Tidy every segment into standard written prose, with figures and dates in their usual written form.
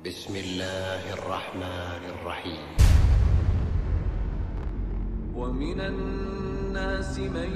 بسم الله الرحمن الرحيم ومن الناس من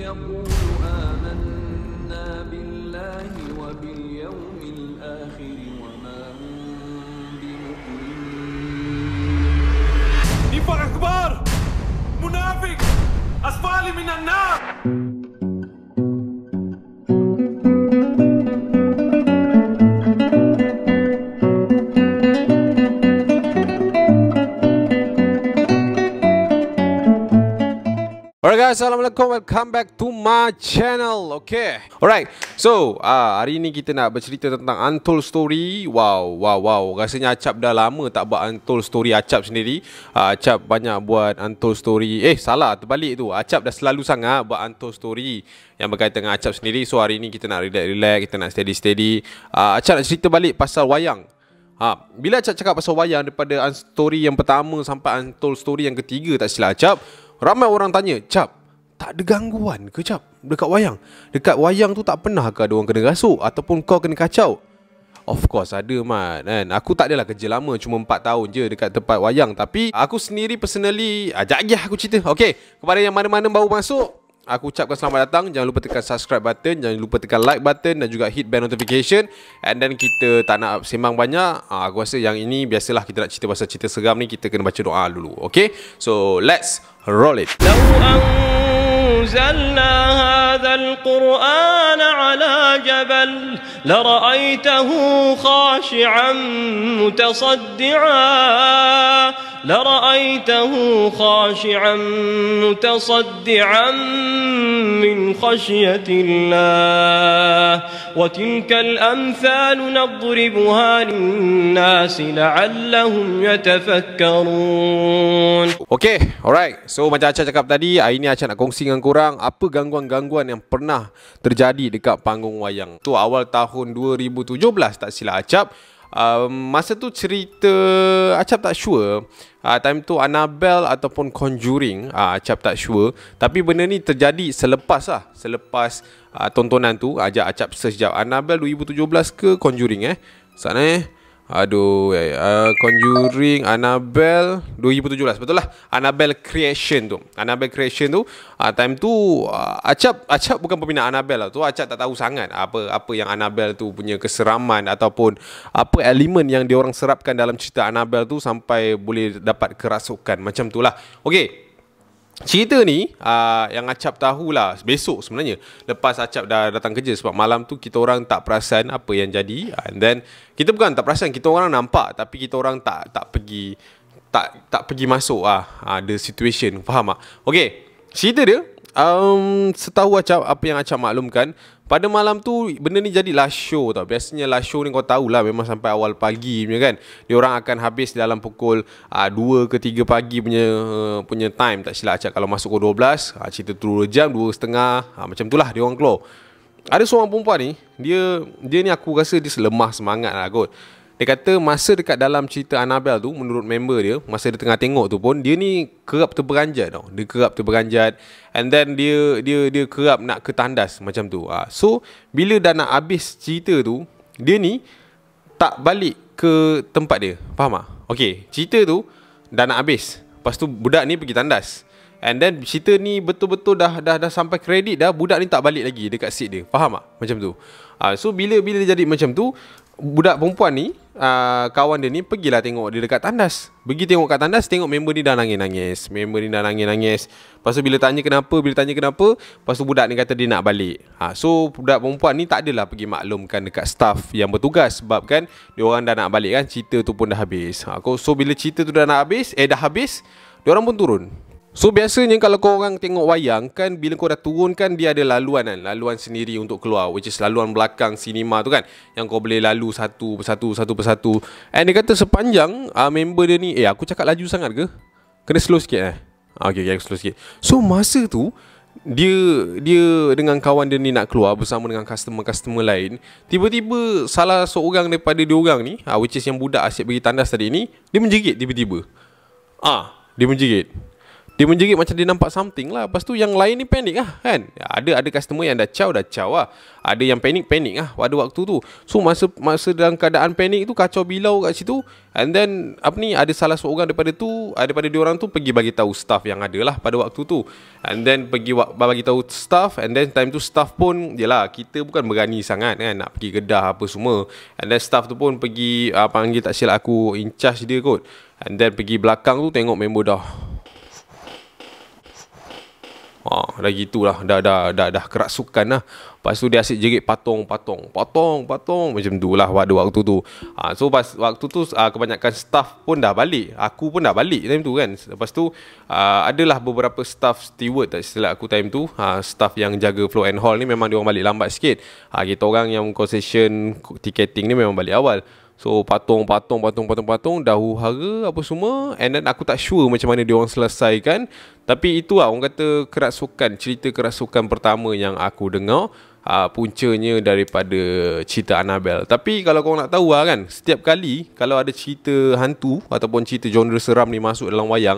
يقول آمنا بالله وباليوم الآخر وما هم بمؤمنين. نفاق أكبر منافق أسفل من النار. Alright guys, Assalamualaikum, welcome back to my channel. Okay, alright. So, hari ni kita nak bercerita tentang Untold Story. Wow. Rasanya Acap dah lama tak buat Untold Story Acap sendiri. Acap banyak buat Untold Story. Salah, terbalik tu. Acap dah selalu sangat buat Untold Story yang berkaitan dengan Acap sendiri. So, hari ni kita nak relax, kita nak steady. Acap nak cerita balik pasal wayang. Bila Acap cakap pasal wayang, daripada story yang pertama sampai Untold Story yang ketiga, tak silap Acap, ramai orang tanya, Cap, tak ada gangguan ke Cap dekat wayang? Dekat wayang tu tak pernah ke ada orang kena rasuk ataupun kau kena kacau? Of course ada Mat kan? Aku tak adalah kerja lama, cuma 4 tahun je dekat tempat wayang. Tapi aku sendiri personally, sekejap lagi aku cerita. Okay, kepada yang mana-mana baru masuk, aku ucapkan selamat datang. Jangan lupa tekan subscribe button, jangan lupa tekan like button dan juga hit bell notification. And then kita tak nak sembang banyak. Aku rasa yang ini biasalah kita nak cerita pasal cerita seram ni, kita kena baca doa dulu. Okay, so let's roll it. لو أنزلنا هذا القرآن على جبل لرأيته خاشعا متصدعا من خشية الله وتلك الأمثال نضربها للناس لعلهم يتفكرون. Okay, alright. So macam Acap cakap tadi, hari ni Acap nak kongsi dengan korang apa gangguan-gangguan yang pernah terjadi dekat panggung wayang. Tu awal tahun 2017 tak silap Acap. Masa tu cerita Acap tak sure time tu Annabelle ataupun Conjuring, Acap tak sure. Tapi benda ni terjadi selepas tontonan tu. Ajak Acap search sekejap, Annabelle 2017 ke Conjuring sana Conjuring, Annabelle 2017. Betul lah, Annabelle Creation tu. Time tu Acap bukan peminat Annabelle lah. Tu Acap tak tahu sangat apa yang Annabelle tu punya keseraman ataupun apa elemen yang diorang serapkan dalam cerita Annabelle tu sampai boleh dapat kerasukan macam tu lah. Okay, cerita ni yang Acap tahulah besok sebenarnya, lepas Acap dah datang kerja. Sebab malam tu kita orang tak perasan apa yang jadi. And then kita bukan tak perasan, kita orang nampak tapi kita orang tak pergi masuk the situation. Faham tak? Okay, cerita dia setahu Acap, apa yang Acap maklumkan, pada malam tu benda ni jadi last show tau. Biasanya last show ni kau tahulah memang sampai awal pagi punya kan. Diorang akan habis dalam pukul 2 ke 3 pagi punya time. Tak silap Acap, kalau masuk pukul 12, cerita tu 2 jam, 2.5, macam tu lah diorang keluar. Ada seorang perempuan ni, dia ni aku rasa dia lemah semangat lah kot. Dia kata masa dekat dalam cerita Annabelle tu, menurut member dia, masa dia tengah tengok tu pun, dia ni kerap terperanjat tau. Dia kerap terperanjat. And then dia kerap nak ke tandas macam tu. So bila dah nak habis cerita tu, dia ni tak balik ke tempat dia. Faham tak? Okay, cerita tu dah nak habis. Lepas tu budak ni pergi tandas. And then cerita ni betul-betul dah sampai kredit dah, budak ni tak balik lagi dekat seat dia. Faham tak? Macam tu. So bila dia jadi macam tu, budak perempuan ni, kawan dia ni pergilah tengok dia dekat tandas. Pergi tengok kat tandas, tengok member ni dah nangis-nangis. Lepas tu bila tanya kenapa, lepas tu budak ni kata dia nak balik. So budak perempuan ni tak adalah pergi maklumkan dekat staff yang bertugas. Sebab kan dia orang dah nak balik kan, cerita tu pun dah habis. So bila cerita tu dah habis, dia orang pun turun. So biasanya kalau kau orang tengok wayang kan, bila kau dah turun kan, dia ada laluan sendiri untuk keluar, which is laluan belakang sinema tu kan, yang kau boleh lalu satu persatu. And dia kata sepanjang member dia ni, aku cakap laju sangat ke? Kena slow sikit Okay, aku slow sikit. So masa tu dia dengan kawan dia ni nak keluar bersama dengan customer lain. Tiba-tiba salah seorang daripada diorang ni, which is yang budak asyik pergi tandas tadi ni, dia menjerit tiba-tiba. Dia menjerit. Dia menjerit macam dia nampak something lah. Lepas tu yang lain ni panik lah kan. Ada customer yang dah caw lah. Ada yang panik lah pada waktu tu. So masa dalam keadaan panik tu, kacau bilau kat situ. And then ada salah seorang daripada diorang tu pergi bagi tahu staff yang ada lah pada waktu tu. And then pergi bagi tahu staff. And then time tu staff pun, yelah, kita bukan berani sangat kan nak pergi kedah apa semua. And then staff tu pun pergi panggil, tak silap aku, in charge dia kot. And then pergi belakang tu tengok member dah dah gitulah, dah kerasukan lah. Lepas tu dia asyik jerit patong macam tu lah pada waktu tu. So waktu tu kebanyakan staff pun dah balik. Aku pun dah balik time tu kan. Lepas tu adalah beberapa staff steward, tak silap aku time tu, staff yang jaga flow and hall ni memang dia orang balik lambat sikit. Kita orang yang concession ticketing ni memang balik awal. So patong dah huru-hara apa semua. And then aku tak sure macam mana dia orang selesaikan. Tapi itu lah orang kata cerita kerasukan pertama yang aku dengar. Puncanya daripada cerita Annabelle. Tapi kalau korang nak tahu lah kan, setiap kali kalau ada cerita hantu ataupun cerita genre seram ni masuk dalam wayang,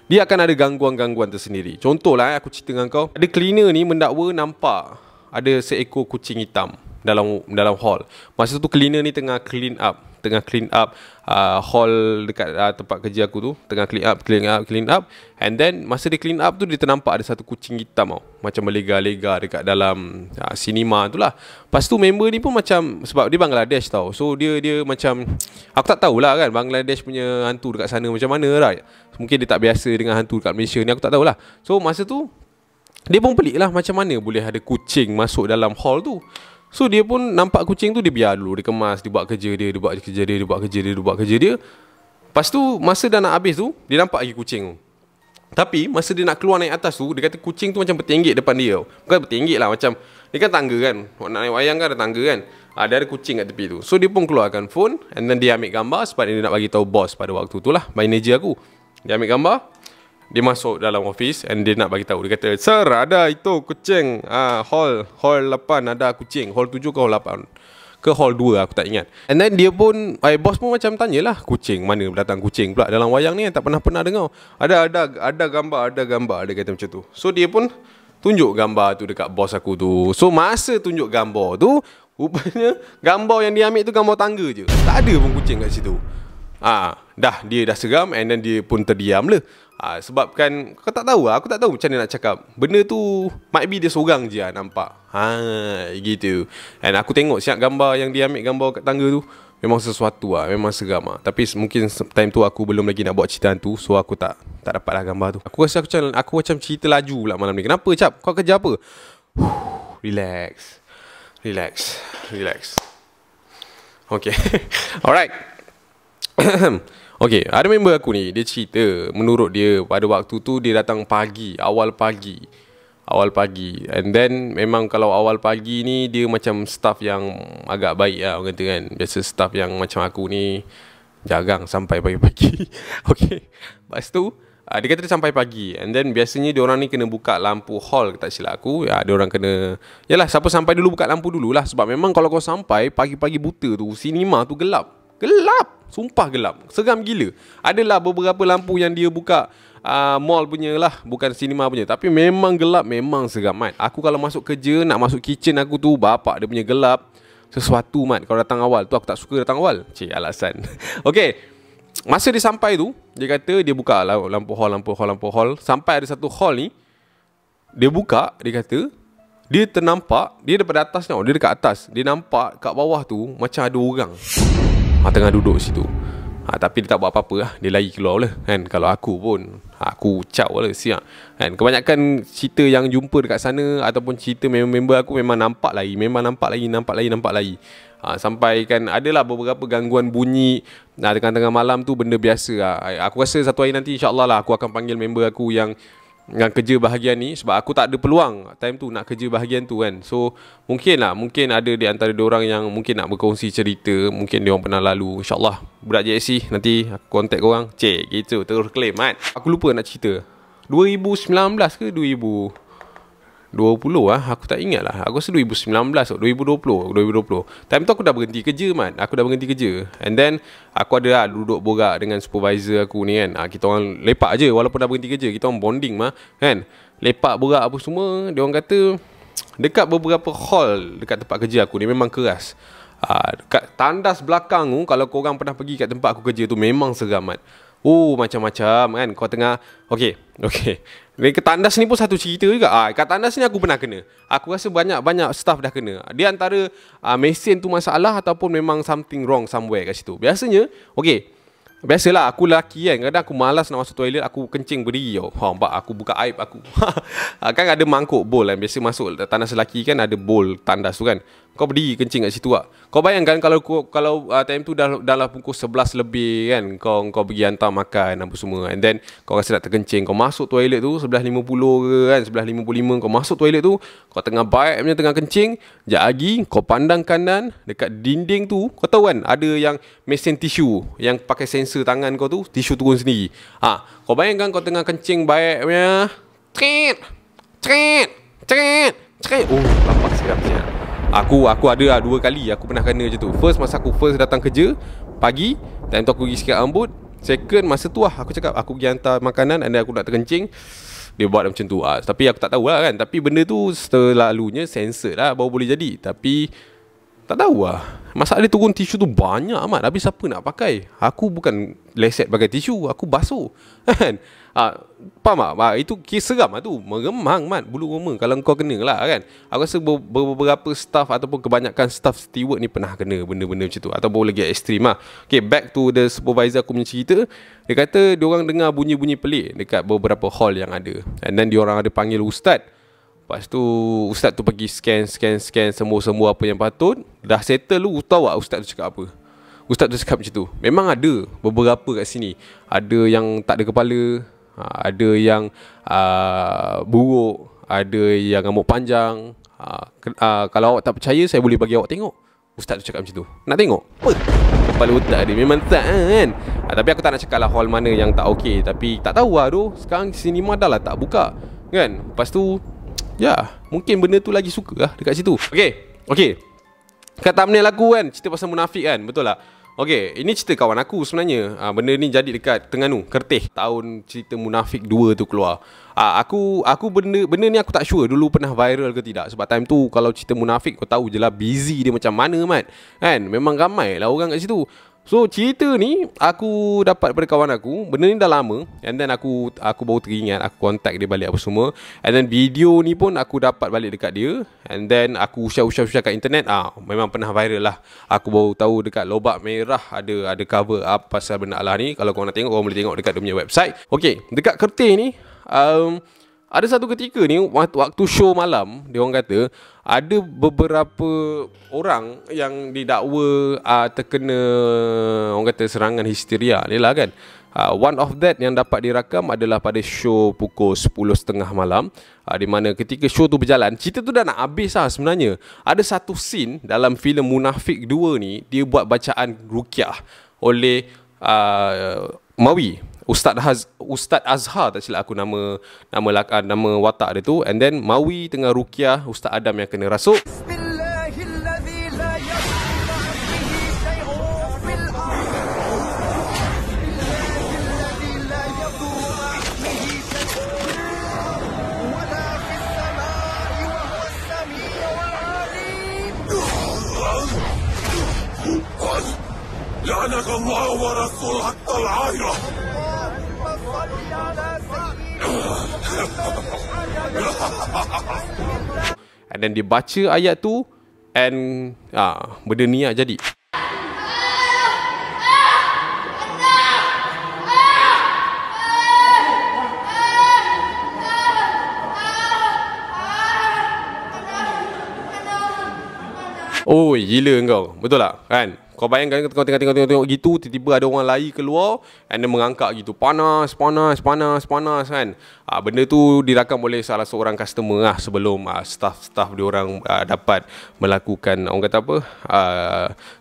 dia akan ada gangguan-gangguan tersendiri. Contohlah aku cerita dengan kau, ada cleaner ni mendakwa nampak ada seekor kucing hitam dalam hall. Masa tu cleaner ni tengah clean up hall dekat tempat kerja aku tu, tengah clean up. And then masa dia clean up tu, dia ternampak ada satu kucing hitam tau, macam berlega-lega dekat dalam cinema tu lah. Lepas tu member ni pun macam, sebab dia Bangladesh tau, so dia macam, aku tak tahulah kan Bangladesh punya hantu dekat sana macam mana, right? Mungkin dia tak biasa dengan hantu dekat Malaysia ni, aku tak tahulah. So masa tu dia pun pelik lah, macam mana boleh ada kucing masuk dalam hall tu. So dia pun nampak kucing tu, dia biar dulu, dia kemas, dia buat kerja dia, Lepas tu masa dah nak habis tu, dia nampak lagi kucing tu. Tapi masa dia nak keluar naik atas tu, dia kata kucing tu macam bertenggek depan dia. Bukan bertenggek lah, macam dia kan tangga kan, nak naik wayang kan ada tangga kan. Dia ada kucing kat tepi tu. So dia pun keluarkan phone, and then dia ambil gambar sebab dia nak bagi tahu bos pada waktu tu lah, manager aku. Dia ambil gambar, dia masuk dalam office and dia nak bagi tahu. Dia kata, "Sir, ada itu kucing. Hall 8 ada kucing. Hall 7 ke hall 8? Ke hall 2 aku tak ingat." And then dia pun, bos pun macam tanyalah, kucing mana datang kucing pula dalam wayang ni, tak pernah dengar. Ada gambar. Dia kata macam tu. So dia pun tunjuk gambar tu dekat bos aku tu. So masa tunjuk gambar tu, rupanya gambar yang dia ambil tu gambar tangga je. Tak ada pun kucing kat situ. Dia dah seram, and then dia pun terdiam lah. Sebab kan kau tak tahu lah, aku tak tahu macam mana nak cakap. Benda tu might be dia seorang je nampak. Gitu. And aku tengok siap gambar yang dia ambil gambar kat tangga tu, memang sesuatu lah, memang seram lah. Tapi mungkin time tu aku belum lagi nak buat cerita tu, so aku tak dapat lah gambar tu. Aku rasa aku macam cerita laju pula malam ni. Kenapa Cap? Kau kerja apa? Relax. Okay. Alright. Okay, ada member aku ni, dia cerita, menurut dia pada waktu tu dia datang awal pagi. And then memang kalau awal pagi ni dia macam staff yang agak baik lah orang kata kan. Biasa staff yang macam aku ni jarang sampai pagi-pagi. Okay, lepas tu dia kata dia sampai pagi. And then biasanya diorang ni kena buka lampu hall, tak silap aku. Diorang kena, yalah, siapa sampai dulu buka lampu dululah. Sebab memang kalau kau sampai pagi-pagi buta tu, cinema tu gelap, sumpah gelap, seram gila. Adalah beberapa lampu yang dia buka mall punya lah, bukan cinema punya, tapi memang gelap, memang seram mat. Aku kalau masuk kerja, nak masuk kitchen aku tu, bapak dia punya gelap sesuatu mat. Kalau datang awal tu, aku tak suka datang awal. Alasan. Okay, masa dia sampai tu, dia kata dia buka lampu hall. Sampai ada satu hall ni, dia buka, dia kata dia ternampak, dia daripada atas tau, dia dekat atas, dia nampak kat bawah tu macam ada orang tengah duduk situ. Tapi dia tak buat apa-apa lah, dia lari keluar lah kan. Kalau aku pun, aku caw lah siap kan. Kebanyakan cerita yang jumpa dekat sana ataupun cerita member aku memang nampak lagi. Sampai kan adalah beberapa gangguan bunyi tengah-tengah malam tu, benda biasa lah. Aku rasa satu hari nanti insyaAllah lah aku akan panggil member aku yang kerja bahagian ni, sebab aku tak ada peluang time tu nak kerja bahagian tu kan. So mungkin ada di antara diorang yang mungkin nak berkongsi cerita, mungkin diorang pernah lalu. InsyaAllah budak JSC nanti aku contact korang, gitu, terus claim kan. Aku lupa nak cerita 2019 ke 2018 20 aku tak ingat lah. Aku rasa 2019 atau 2020. Time tu aku dah berhenti kerja, Mat. Aku dah berhenti kerja. And then aku ada duduk borak dengan supervisor aku ni kan. Kita orang lepak je walaupun dah berhenti kerja. Kita orang bonding mah kan. Lepak borak apa semua. Dia orang kata dekat beberapa hall dekat tempat kerja aku ni memang keras. Dekat tandas belakang tu, kalau korang pernah pergi kat tempat aku kerja tu, memang seram, Mat. Macam-macam kan. Kau tengah Okay ke tandas ni pun satu cerita juga. Kat tandas ni aku pernah kena. Aku rasa banyak staff dah kena. Dia antara mesin tu masalah ataupun memang something wrong somewhere kat situ. Biasanya biasalah aku lelaki kan. Kadang aku malas nak masuk toilet, aku kencing berdiri tau. Nampak aku buka aib aku. Kan ada mangkuk bowl kan. Biasa masuk tandas lelaki kan ada bowl tandas tu kan. Kau berdiri kencing kat situ lah. Kau bayangkan kalau time tu dah pukul 11 lebih kan. Kau pergi hantar makan apa semua. And then kau rasa nak terkencing. Kau masuk toilet tu 11.50 ke kan, 11.55 kau masuk toilet tu. Kau tengah baik punya tengah kencing. Sekejap lagi kau pandang kanan. Dekat dinding tu kau tahu kan ada yang mesin tisu yang pakai sensor tangan kau tu, tisu turun sendiri. Kau bayangkan kau tengah kencing baik punya. Cret. Lampak siap. Aku ada 2 kali aku pernah kena macam tu. First masa aku datang kerja pagi, time tu aku pergi sikat rambut. Second masa tu aku cakap aku pergi hantar makanan and aku nak terkencing. Dia buat macam tu. Tapi aku tak tahu lah kan. Tapi benda tu selalunya sensor lah baru boleh jadi. Tapi tak tahu lah. Masalah dia turun tisu tu banyak amat. Habis siapa nak pakai? Aku bukan leset pakai tisu, aku basuh kan. Faham tak? Itu kes seram lah tu. Meremang mat bulu roma kalau kau kena lah kan. Aku rasa beberapa staff ataupun kebanyakan staff steward ni pernah kena benda-benda macam tu. Ataupun lagi ekstrim lah. Okay, back to the supervisor aku punya cerita. Dia kata diorang dengar bunyi-bunyi pelik dekat beberapa hall yang ada. And then diorang ada panggil ustaz. Lepas tu ustaz tu pergi scan semua apa yang patut. Dah settle lu, tahu tak ustaz tu cakap apa? Ustaz tu cakap macam tu. Memang ada beberapa kat sini. Ada yang tak ada kepala, ada yang buruk, ada yang rambut panjang. Kalau awak tak percaya, saya boleh bagi awak tengok. Ustaz tu cakap macam tu. Nak tengok? Apa? Kepala otak dia memang tak kan. Tapi aku tak nak cakap lah hall mana yang tak okey. Tapi tak tahu lah tu. Sekarang sinema dah lah tak buka kan. Lepas tu mungkin benda tu lagi suka lah dekat situ. Okay. Kat thumbnail aku kan cerita pasal munafik kan. Betul tak? Okay, ini cerita kawan aku sebenarnya. Benda ni jadi dekat Terengganu, Kerteh. Tahun cerita Munafik 2 tu keluar. Aku benda ni aku tak sure dulu pernah viral ke tidak. Sebab time tu kalau cerita Munafik kau tahu je lah busy dia macam mana mat. Kan? Memang ramai lah orang kat situ. So cerita ni aku dapat daripada kawan aku. Benda ni dah lama. And then aku baru teringat. Aku contact dia balik apa semua. And then video ni pun aku dapat balik dekat dia. And then aku share kat internet. Memang pernah viral lah. Aku baru tahu dekat Lobak Merah ada cover up pasal benda Allah ni. Kalau korang nak tengok, korang boleh tengok dekat dia punya website. Okay, dekat Kerteh ni ada satu ketika ni waktu show malam, dia orang kata ada beberapa orang yang didakwa terkena orang kata serangan histeria ni lah kan. One of that yang dapat dirakam adalah pada show pukul 10.30 malam, di mana ketika show tu berjalan, cerita tu dah nak habis lah sebenarnya. Ada satu scene dalam filem Munafik 2 ni, dia buat bacaan ruqyah oleh Mawi, Ustaz Azhar tak silap aku nama watak dia tu. And then Mawi tengah ruqyah Ustaz Adam yang kena rasuk. لعنك الله ورسول حتى العاهرة. And then dia baca ayat tu. And benda ni lah jadi. Oh gila kau. Betul tak? Kan? Kau bayangkan kau tengok gitu, tiba-tiba ada orang lari keluar and dia mengangkat gitu. Panas kan. Benda tu dirakam oleh salah seorang customer lah sebelum staff dia orang dapat melakukan orang kata apa?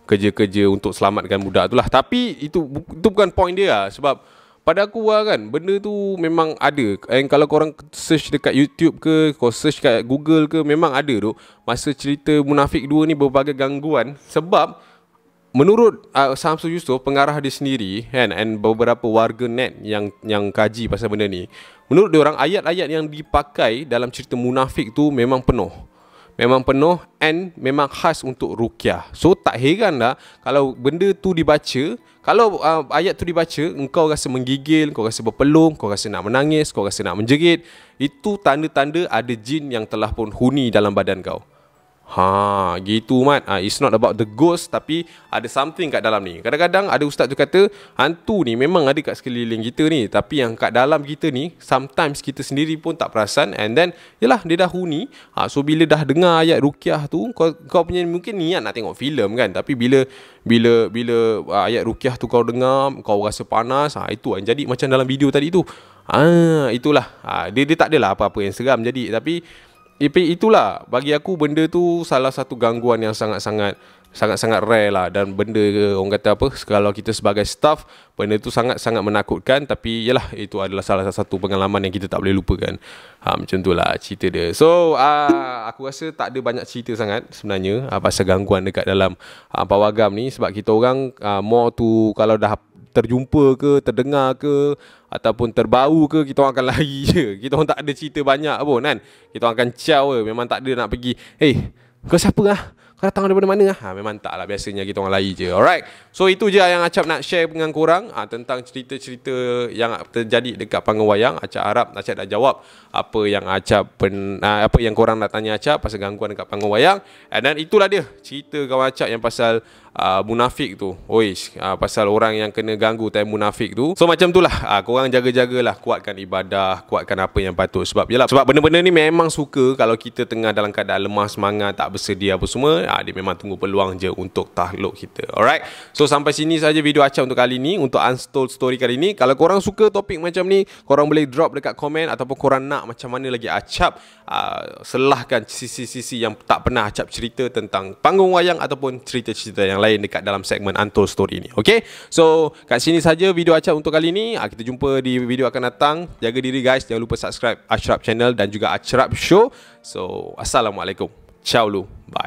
Kerja-kerja untuk selamatkan budak tu lah. Tapi itu bukan point dia lah. Sebab pada aku kan, benda tu memang ada. And kalau korang search dekat YouTube ke, kau search kat Google ke, memang ada tu masa cerita Munafik 2 ni berbagai gangguan. Sebab menurut Samsul Yusof, pengarah dia sendiri kan, and beberapa warga net yang kaji pasal benda ni, menurut dia orang ayat-ayat yang dipakai dalam cerita Munafik tu memang penuh. Memang penuh and memang khas untuk ruqyah. So tak heran lah kalau benda tu dibaca, kalau ayat tu dibaca, engkau rasa menggigil, kau rasa berpeluh, kau rasa nak menangis, kau rasa nak menjerit. Itu tanda-tanda ada jin yang telah pun huni dalam badan kau. Gitu Mat. It's not about the ghost, tapi ada something kat dalam ni. Kadang-kadang ada ustaz tu kata hantu ni memang ada kat sekeliling kita ni, tapi yang kat dalam kita ni sometimes kita sendiri pun tak perasan. And then yelah, dia dah huni. So bila dah dengar ayat ruqyah tu, kau punya mungkin niat nak tengok filem kan, tapi bila ayat ruqyah tu kau dengar, kau rasa panas, itu jadi macam dalam video tadi tu. Itulah. Dia tak adalah apa-apa yang seram jadi, tapi itulah bagi aku benda tu salah satu gangguan yang sangat-sangat rare lah. Dan benda orang kata apa, kalau kita sebagai staff, benda tu sangat-sangat menakutkan. Tapi yalah, itu adalah salah satu pengalaman yang kita tak boleh lupakan. Macam tu lah cerita dia. So aku rasa tak ada banyak cerita sangat sebenarnya pasal gangguan dekat dalam pawagam ni. Sebab kita orang more tu kalau dah terjumpa ke, terdengar ke, ataupun terbau ke, kita orang akan lari je. Kita orang tak ada cerita banyak pun kan. Kita orang akan ciao je. Memang tak ada nak pergi, kau siapa lah? Kau datang daripada mana lah? Memang tak lah. Biasanya kita orang lari je. Alright. So itu je yang Acap nak share dengan korang tentang cerita-cerita yang terjadi dekat panggung wayang. Acap harap Acap dah jawab apa yang apa yang korang nak tanya Acap pasal gangguan dekat panggung wayang. Dan itulah dia cerita kawan Acap yang pasal munafik tu. Pasal orang yang kena ganggu time munafik tu. So macam tu lah. Korang jaga-jagalah, kuatkan ibadah, kuatkan apa yang patut. Sebab benda-benda ni memang suka kalau kita tengah dalam keadaan lemah semangat, tak bersedia apa semua, dia memang tunggu peluang je untuk takluk kita. Alright. So sampai sini saja video Acap untuk kali ni, untuk Untold Story kali ni. Kalau korang suka topik macam ni, korang boleh drop dekat komen, ataupun korang nak macam mana lagi Acap selahkan sisi-sisi yang tak pernah Acap cerita tentang panggung wayang ataupun cerita-cerita yang lain dekat dalam segmen Untold Story ni. Okay, so kat sini saja video Acap untuk kali ni. Kita jumpa di video akan datang. Jaga diri guys, jangan lupa subscribe Ashraf Channel dan juga Ashraf Show. So assalamualaikum, ciao lu, bye.